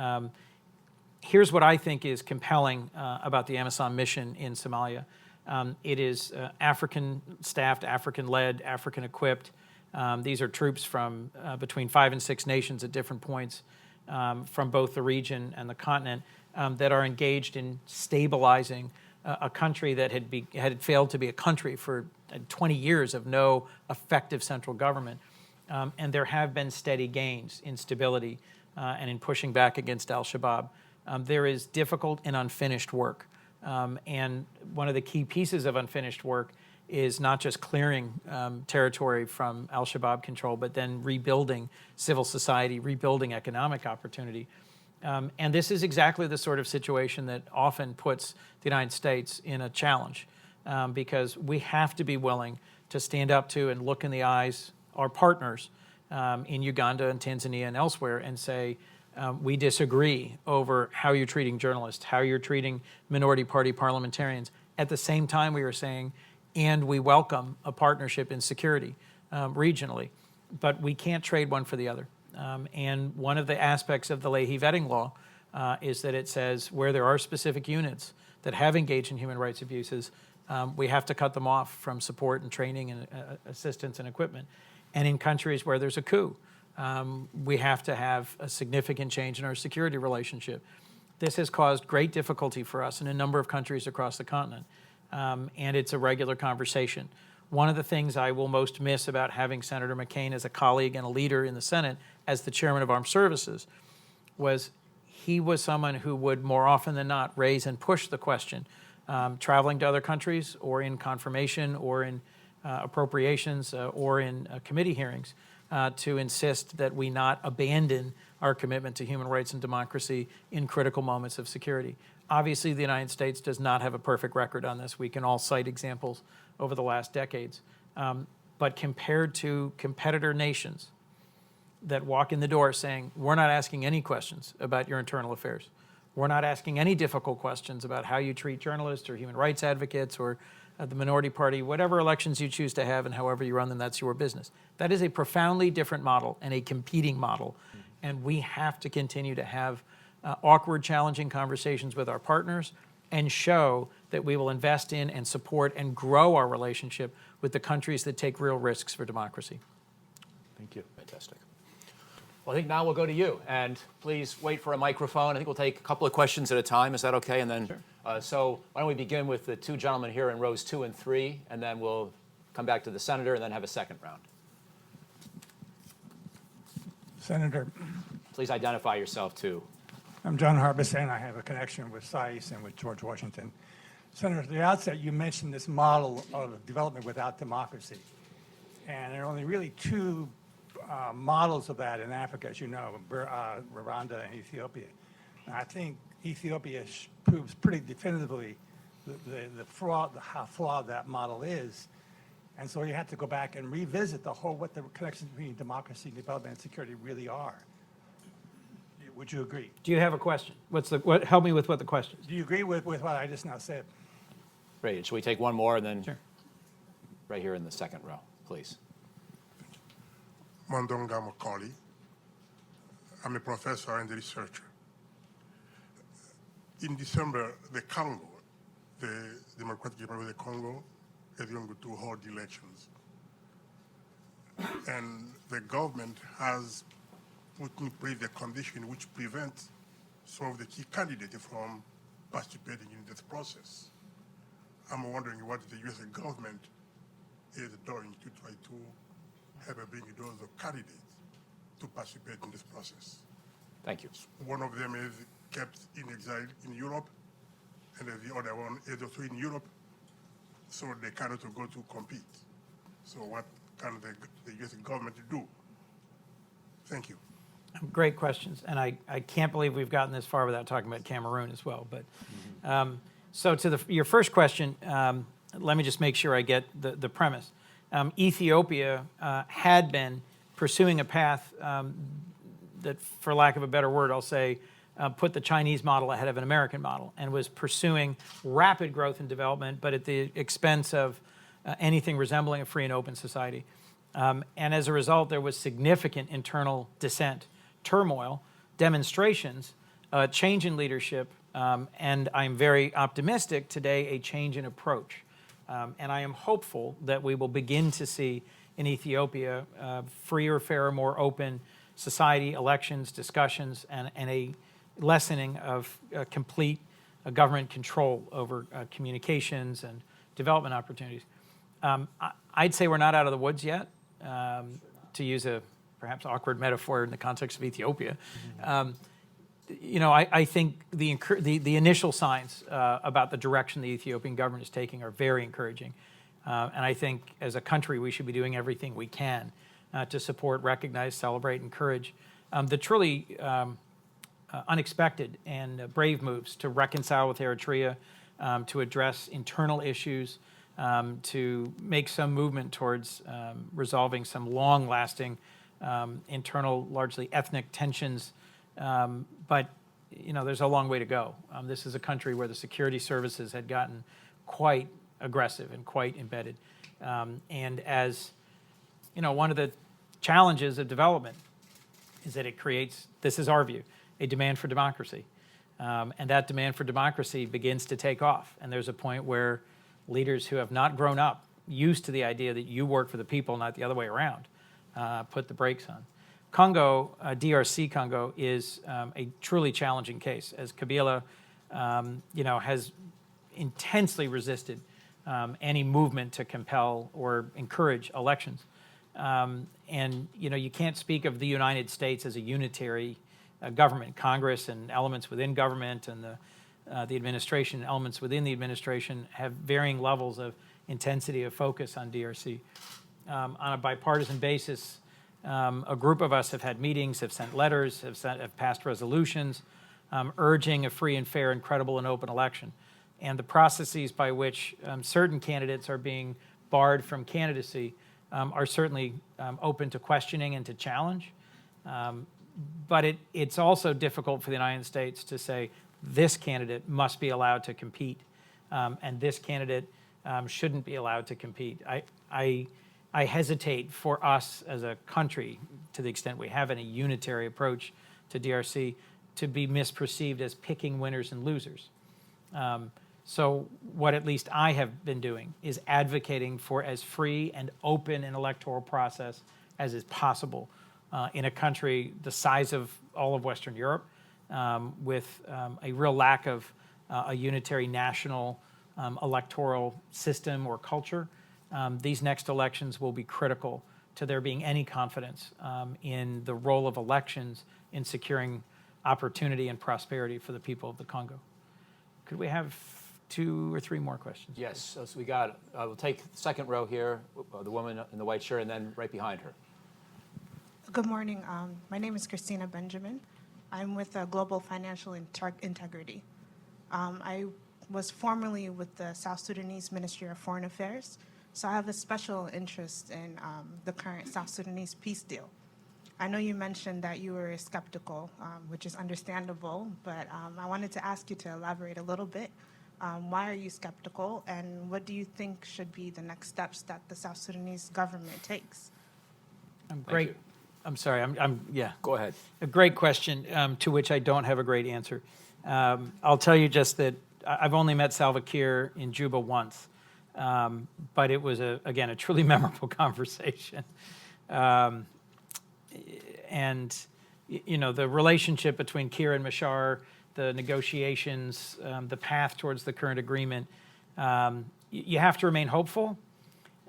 Here's what I think is compelling about the Amazon mission in Somalia. It is African-staffed, African-led, African-equipped. These are troops from between 5 and 6 nations at different points from both the region and the continent that are engaged in stabilizing a country that had failed to be a country for 20 years of no effective central government. And there have been steady gains in stability and in pushing back against al-Shabaab. There is difficult and unfinished work. And one of the key pieces of unfinished work is not just clearing territory from al-Shabaab control, but then rebuilding civil society, rebuilding economic opportunity. And this is exactly the sort of situation that often puts the United States in a challenge because we have to be willing to stand up to and look in the eyes our partners in Uganda and Tanzania and elsewhere and say, we disagree over how you're treating journalists, how you're treating minority party parliamentarians. At the same time, we are saying, and we welcome a partnership in security regionally, but we can't trade one for the other. And one of the aspects of the Leahy vetting law is that it says where there are specific units that have engaged in human rights abuses, we have to cut them off from support and training and assistance and equipment. And in countries where there's a coup, we have to have a significant change in our security relationship. This has caused great difficulty for us in a number of countries across the continent, and it's a regular conversation. One of the things I will most miss about having Senator McCain as a colleague and a leader in the Senate as the chairman of Armed Services was he was someone who would more often than not raise and push the question, traveling to other countries or in confirmation or in appropriations or in committee hearings to insist that we not abandon our commitment to human rights and democracy in critical moments of security. Obviously, the United States does not have a perfect record on this. We can all cite examples over the last decades. But compared to competitor nations that walk in the door saying, we're not asking any questions about your internal affairs. We're not asking any difficult questions about how you treat journalists or human rights advocates or the minority party, whatever elections you choose to have and however you run them, that's your business. That is a profoundly different model and a competing model. And we have to continue to have awkward, challenging conversations with our partners and show that we will invest in and support and grow our relationship with the countries that take real risks for democracy. Thank you. Fantastic. Well, I think now we'll go to you, and please wait for a microphone. I think we'll take a couple of questions at a time. Is that okay? And then, sure. So why don't we begin with the two gentlemen here in rows 2 and 3, and then we'll come back to the senator and then have a second round. Senator. Please identify yourself, too. I'm John Harbison. I have a connection with SAIS and with George Washington. Senator, at the outset, you mentioned this model of development without democracy. And there are only really two models of that in Africa, as you know, Rwanda and Ethiopia. And I think Ethiopia proves pretty definitively how flawed that model is. And so you have to go back and revisit what the connections between democracy, development, and security really are. Would you agree? Do you have a question? Help me with what the question is. Do you agree with what I just now said? Great. Should we take one more and then Sure. right here in the second row, please? Mondonga Macaulay. I'm a professor and a researcher. In December, the Congo, the Democratic Republic of the Congo, is going to hold elections. And the government has put in place a condition which prevents some of the key candidates from participating in this process. I'm wondering what the U.S. government is doing to try to have a bring those candidates to participate in this process. Thank you. One of them is kept in exile in Europe, and the other one is also in Europe, so they cannot go to compete. So what can the U.S. government do? Thank you. Great questions, and I can't believe we've gotten this far without talking about Cameroon as well. But so to your first question, let me just make sure I get the premise. Ethiopia had been pursuing a path that, for lack of a better word, I'll say, put the Chinese model ahead of an American model, and was pursuing rapid growth and development, but at the expense of anything resembling a free and open society. And as a result, there was significant internal dissent, turmoil, demonstrations, change in leadership, and I'm very optimistic today, a change in approach. And I am hopeful that we will begin to see in Ethiopia freer, fairer, more open society, elections, discussions, and a lessening of complete government control over communications and development opportunities. I'd say we're not out of the woods yet, to use a perhaps awkward metaphor in the context of Ethiopia. I think the initial signs about the direction the Ethiopian government is taking are very encouraging. And I think as a country, we should be doing everything we can to support, recognize, celebrate, encourage the truly unexpected and brave moves to reconcile with Eritrea, to address internal issues, to make some movement towards resolving some long-lasting internal, largely ethnic tensions. But there's a long way to go. This is a country where the security services had gotten quite aggressive and quite embedded. And as one of the challenges of development is that it creates, this is our view, a demand for democracy. And that demand for democracy begins to take off. And there's a point where leaders who have not grown up used to the idea that you work for the people, not the other way around, put the brakes on. Congo, DRC Congo, is a truly challenging case, as Kabila, has intensely resisted any movement to compel or encourage elections. And you can't speak of the United States as a unitary government. Congress and elements within government and the administration and elements within the administration have varying levels of intensity of focus on DRC. On a bipartisan basis, a group of us have had meetings, have sent letters, have passed resolutions urging a free and fair and credible and open election. And the processes by which certain candidates are being barred from candidacy are certainly open to questioning and to challenge. But it's also difficult for the United States to say this candidate must be allowed to compete and this candidate shouldn't be allowed to compete. I hesitate for us as a country, to the extent we have any unitary approach to DRC, to be misperceived as picking winners and losers. So what at least I have been doing is advocating for as free and open an electoral process as is possible in a country the size of all of Western Europe, with a real lack of a unitary national electoral system or culture. These next elections will be critical to there being any confidence in the role of elections in securing opportunity and prosperity for the people of the Congo. Could we have 2 or 3 more questions. Yes, so we got, we'll take the second row here, the woman in the white shirt, and then right behind her. Good morning. My name is Christina Benjamin. I'm with Global Financial Integrity. I was formerly with the South Sudanese Ministry of Foreign Affairs, so I have a special interest in the current South Sudanese peace deal. I know you mentioned that you were skeptical, which is understandable, but I wanted to ask you to elaborate a little bit. Why are you skeptical, and what do you think should be the next steps that the South Sudanese government takes? Great. you. I'm sorry. Yeah. Go ahead. A great question to which I don't have a great answer. I'll tell you just that I've only met Salva Kiir in Juba once, but it was, again, a truly memorable conversation. And, you know, the relationship between Kiir and Machar, the negotiations, the path towards the current agreement, you have to remain hopeful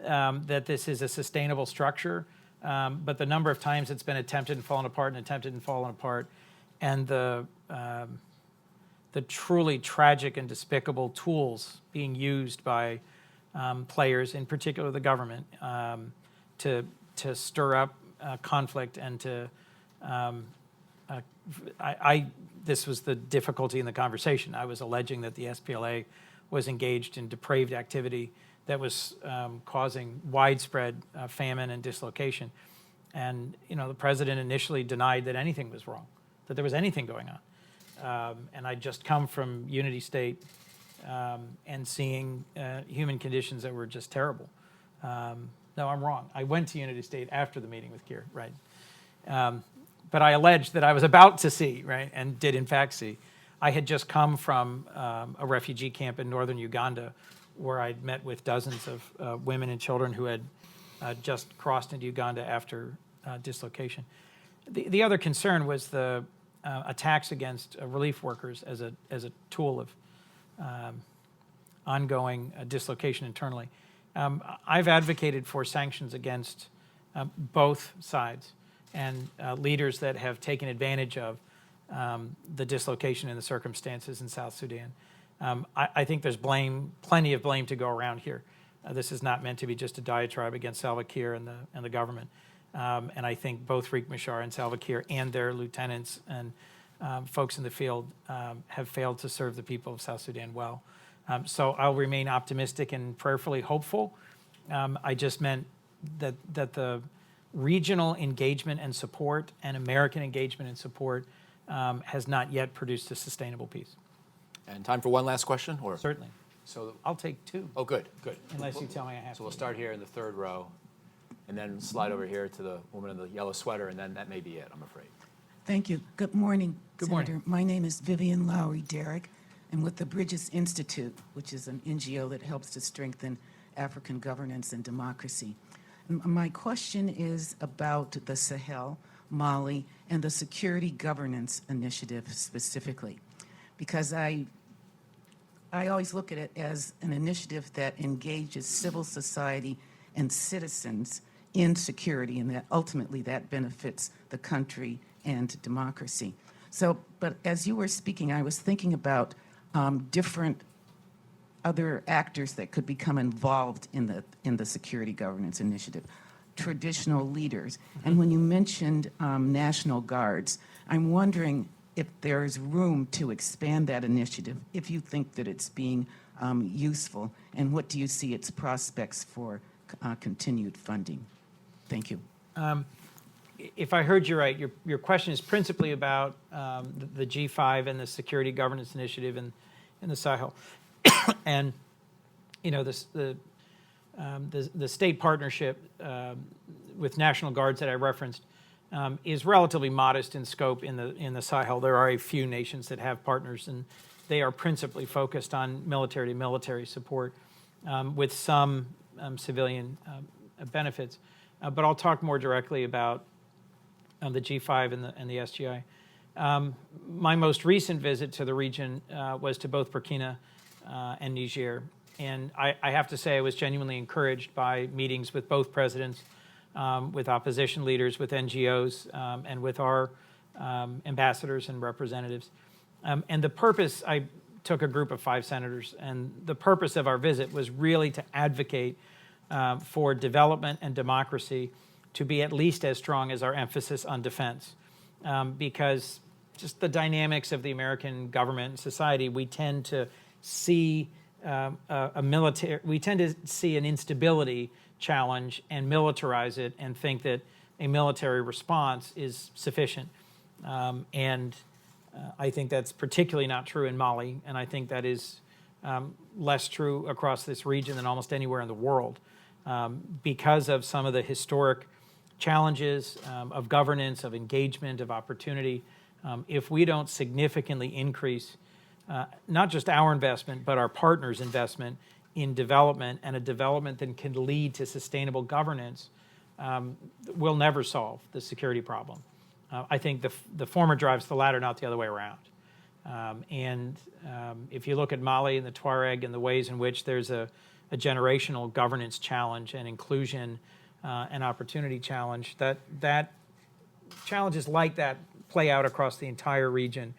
that this is a sustainable structure. But the number of times it's been attempted and fallen apart and attempted and fallen apart, and the truly tragic and despicable tools being used by players, in particular the government, to stir up conflict and to this was the difficulty in the conversation. I was alleging that the SPLA was engaged in depraved activity that was causing widespread famine and dislocation. And, you know, the president initially denied that anything was wrong, that there was anything going on. And I'd just come from Unity State and seeing human conditions that were just terrible. No, I'm wrong. I went to Unity State after the meeting with Kiir, right? But I alleged that I was about to see, right, and did in fact see. I had just come from a refugee camp in northern Uganda, where I'd met with dozens of women and children who had just crossed into Uganda after dislocation. The other concern was the attacks against relief workers as a tool of ongoing dislocation internally. I've advocated for sanctions against both sides and leaders that have taken advantage of the dislocation and the circumstances in South Sudan. I think there's plenty of blame to go around here. This is not meant to be just a diatribe against Salva Kiir and the government. And I think both Riek Machar and Salva Kiir and their lieutenants and folks in the field have failed to serve the people of South Sudan well. So I'll remain optimistic and prayerfully hopeful. I just meant that the regional engagement and support and American engagement and support has not yet produced a sustainable peace. And time for one last question? Or? Certainly. So, I'll take 2. oh, good, good. Unless you tell me I have to. So we'll start here in the third row, and then slide over here to the woman in the yellow sweater, and then that may be it, I'm afraid. Thank you. Good morning, Good Senator. morning. My name is Vivian Lowry Derrick. I'm with the Bridges Institute, which is an NGO that helps to strengthen African governance and democracy. My question is about the Sahel, Mali, and the Security Governance Initiative specifically, because I always look at it as an initiative that engages civil society and citizens in security, and that ultimately that benefits the country and democracy. So, but as you were speaking, I was thinking about different other actors that could become involved in the Security Governance Initiative, traditional leaders. And when you mentioned National Guards, I'm wondering if there's room to expand that initiative, if you think that it's being useful, and what do you see its prospects for continued funding? Thank you. If I heard you right, your question is principally about the G5 and the Security Governance Initiative in the Sahel. And, you know, the state partnership with National Guards that I referenced is relatively modest in scope in the Sahel. There are a few nations that have partners, and they are principally focused on military-to-military support with some civilian benefits. But I'll talk more directly about the G5 and the SGI. My most recent visit to the region was to both Burkina and Niger. And I have to say I was genuinely encouraged by meetings with both presidents, with opposition leaders, with NGOs, and with our ambassadors and representatives. And the purpose, I took a group of 5 senators, and the purpose of our visit was really to advocate for development and democracy to be at least as strong as our emphasis on defense. Because just the dynamics of the American government and society, we tend to see we tend to see an instability challenge and militarize it and think that a military response is sufficient. I think that's particularly not true in Mali, and I think that is less true across this region than almost anywhere in the world because of some of the historic challenges of governance, of engagement, of opportunity. If we don't significantly increase not just our investment, but our partners' investment in development, and a development that can lead to sustainable governance, we'll never solve the security problem. I think the former drives the latter, not the other way around. If you look at Mali and the Tuareg and the ways in which there's a generational governance challenge and inclusion and opportunity challenge, that challenges like that play out across the entire region,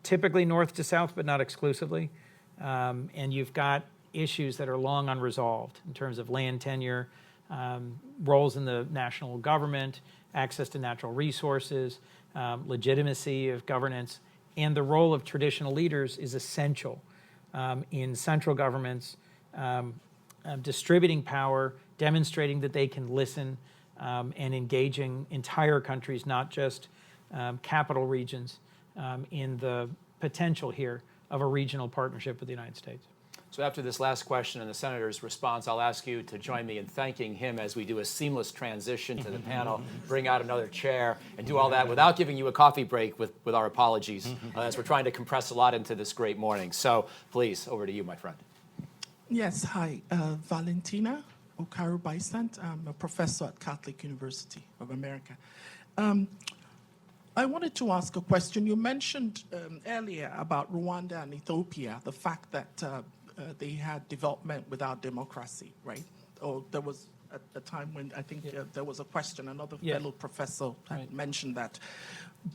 typically north to south, but not exclusively. And you've got issues that are long unresolved in terms of land tenure, roles in the national government, access to natural resources, legitimacy of governance, and the role of traditional leaders is essential in central governments, distributing power, demonstrating that they can listen, and engaging entire countries, not just capital regions, in the potential here of a regional partnership with the United States. So after this last question and the Senator's response, I'll ask you to join me in thanking him as we do a seamless transition to the panel, bring out another chair, and do all that without giving you a coffee break with our apologies, as we're trying to compress a lot into this great morning. So please, over to you, my friend. Yes, hi. Valentina Okaru-Bysant. I'm a professor at Catholic University of America. I wanted to ask a question. You mentioned earlier about Rwanda and Ethiopia, the fact that they had development without democracy, right? Or there was a time when I think there was a question, another fellow professor had mentioned that.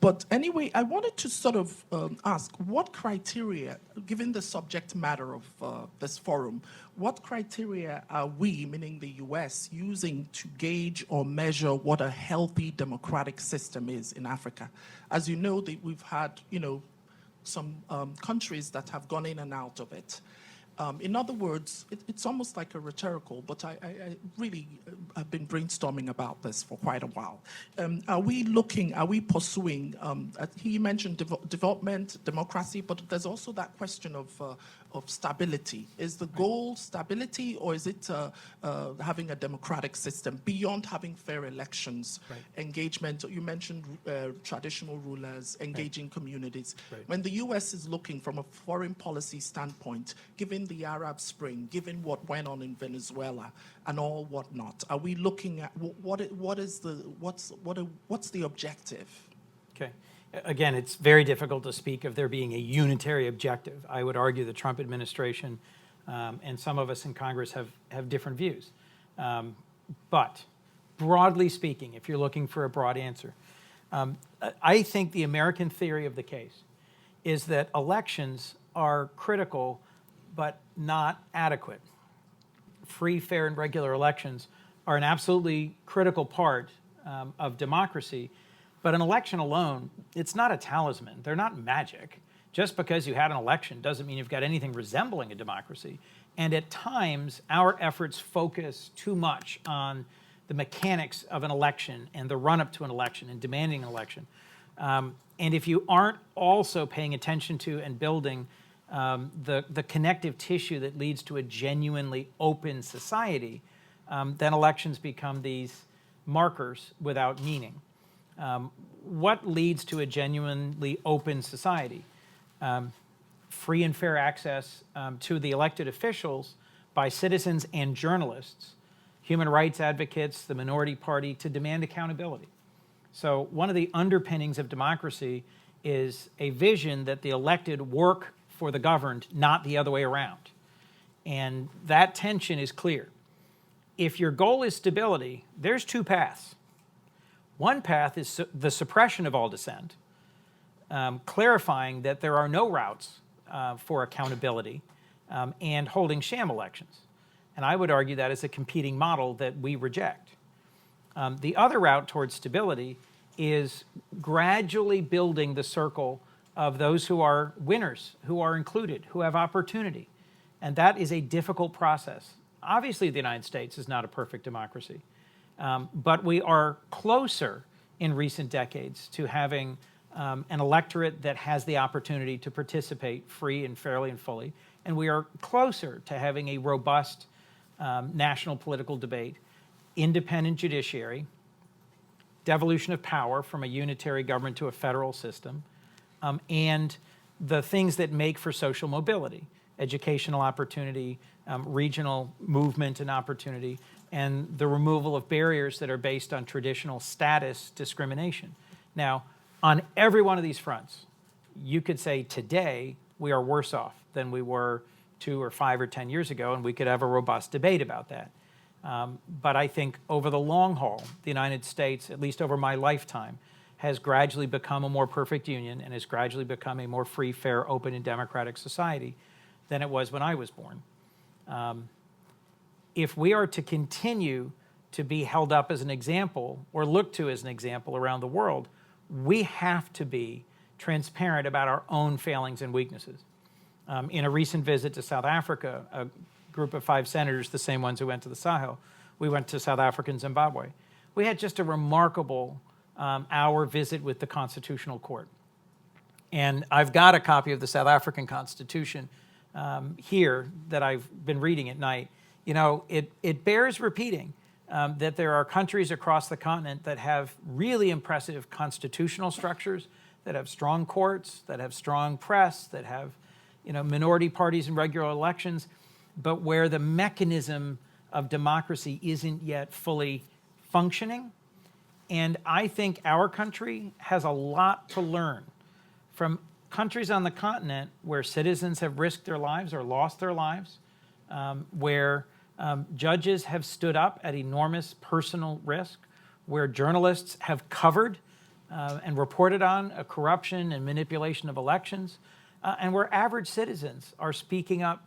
But anyway, I wanted to sort of ask, what criteria, given the subject matter of this forum, what criteria are we, meaning the US, using to gauge or measure what a healthy democratic system is in Africa? As you know, we've had, some countries that have gone in and out of it. In other words, it's almost like a rhetorical, but I really have been brainstorming about this for quite a while. Are we pursuing, he mentioned development, democracy, but there's also that question of stability. Is the goal stability, or is it having a democratic system beyond having fair elections, engagement? You mentioned traditional rulers, engaging communities. When the US is looking from a foreign policy standpoint, given the Arab Spring, given what went on in Venezuela and all whatnot, are we looking at what's the objective? Okay. Again, it's very difficult to speak of there being a unitary objective. I would argue the Trump administration and some of us in Congress have different views. But broadly speaking, if you're looking for a broad answer, I think the American theory of the case is that elections are critical but not adequate. Free, fair, and regular elections are an absolutely critical part of democracy. But an election alone, it's not a talisman. They're not magic. Just because you had an election doesn't mean you've got anything resembling a democracy. And at times, our efforts focus too much on the mechanics of an election and the run-up to an election and demanding an election. And if you aren't also paying attention to and building the connective tissue that leads to a genuinely open society, then elections become these markers without meaning. What leads to a genuinely open society? Free and fair access to the elected officials by citizens and journalists, human rights advocates, the minority party, to demand accountability. So one of the underpinnings of democracy is a vision that the elected work for the governed, not the other way around. And that tension is clear. If your goal is stability, there's two paths. One path is the suppression of all dissent, clarifying that there are no routes for accountability and holding sham elections. And I would argue that is a competing model that we reject. The other route towards stability is gradually building the circle of those who are winners, who are included, who have opportunity. And that is a difficult process. Obviously, the United States is not a perfect democracy, but we are closer in recent decades to having an electorate that has the opportunity to participate free and fairly and fully. And we are closer to having a robust national political debate, independent judiciary, devolution of power from a unitary government to a federal system, and the things that make for social mobility, educational opportunity, regional movement and opportunity, and the removal of barriers that are based on traditional status discrimination. Now, on every one of these fronts, you could say today we are worse off than we were 2 or 5 or 10 years ago, and we could have a robust debate about that. But I think over the long haul, the United States, at least over my lifetime, has gradually become a more perfect union and has gradually become a more free, fair, open, and democratic society than it was when I was born. If we are to continue to be held up as an example or looked to as an example around the world, we have to be transparent about our own failings and weaknesses. In a recent visit to South Africa, a group of 5 senators, the same ones who went to the Sahel, we went to South Africa and Zimbabwe. We had just a remarkable hour visit with the Constitutional Court. And I've got a copy of the South African Constitution here that I've been reading at night. You know, it bears repeating that there are countries across the continent that have really impressive constitutional structures, that have strong courts, that have strong press, that have, you know, minority parties and regular elections, but where the mechanism of democracy isn't yet fully functioning. And I think our country has a lot to learn from countries on the continent where citizens have risked their lives or lost their lives, where judges have stood up at enormous personal risk, where journalists have covered and reported on corruption and manipulation of elections, and where average citizens are speaking up,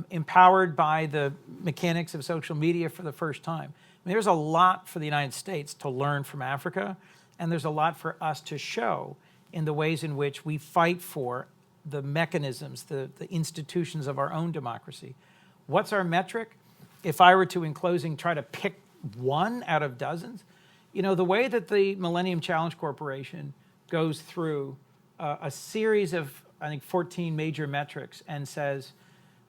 empowered by the mechanics of social media for the first time. I mean, there's a lot for the United States to learn from Africa, and there's a lot for us to show in the ways in which we fight for the mechanisms, the institutions of our own democracy. What's our metric? If I were to, in closing, try to pick one out of dozens, you know, the way that the Millennium Challenge Corporation goes through a series of, I think, 14 major metrics and says,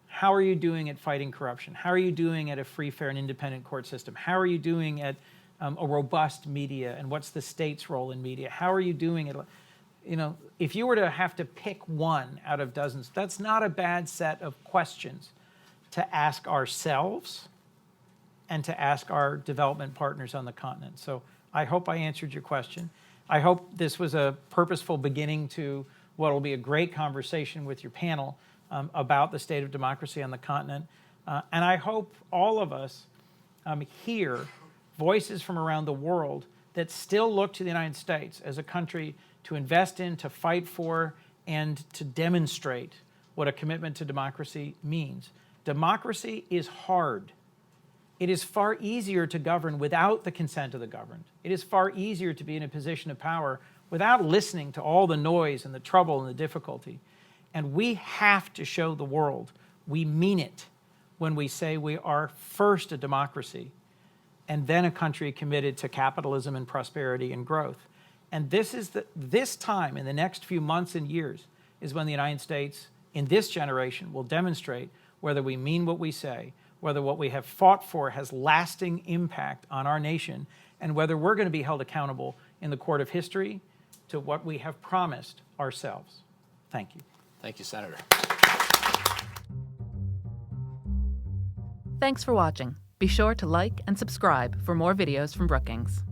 how are you doing at fighting corruption? How are you doing at a free, fair, and independent court system? How are you doing at a robust media? And what's the state's role in media? How are you doing at, you know, if you were to have to pick one out of dozens, that's not a bad set of questions to ask ourselves and to ask our development partners on the continent. So I hope I answered your question. I hope this was a purposeful beginning to what will be a great conversation with your panel about the state of democracy on the continent. And I hope all of us hear voices from around the world that still look to the United States as a country to invest in, to fight for, and to demonstrate what a commitment to democracy means. Democracy is hard. It is far easier to govern without the consent of the governed. It is far easier to be in a position of power without listening to all the noise and the trouble and the difficulty. And we have to show the world we mean it when we say we are first a democracy and then a country committed to capitalism and prosperity and growth. And this time, in the next few months and years, is when the United States, in this generation, will demonstrate whether we mean what we say, whether what we have fought for has lasting impact on our nation, and whether we're going to be held accountable in the court of history to what we have promised ourselves. Thank you. Thank you, Senator. Thanks for watching. Be sure to like and subscribe for more videos from Brookings.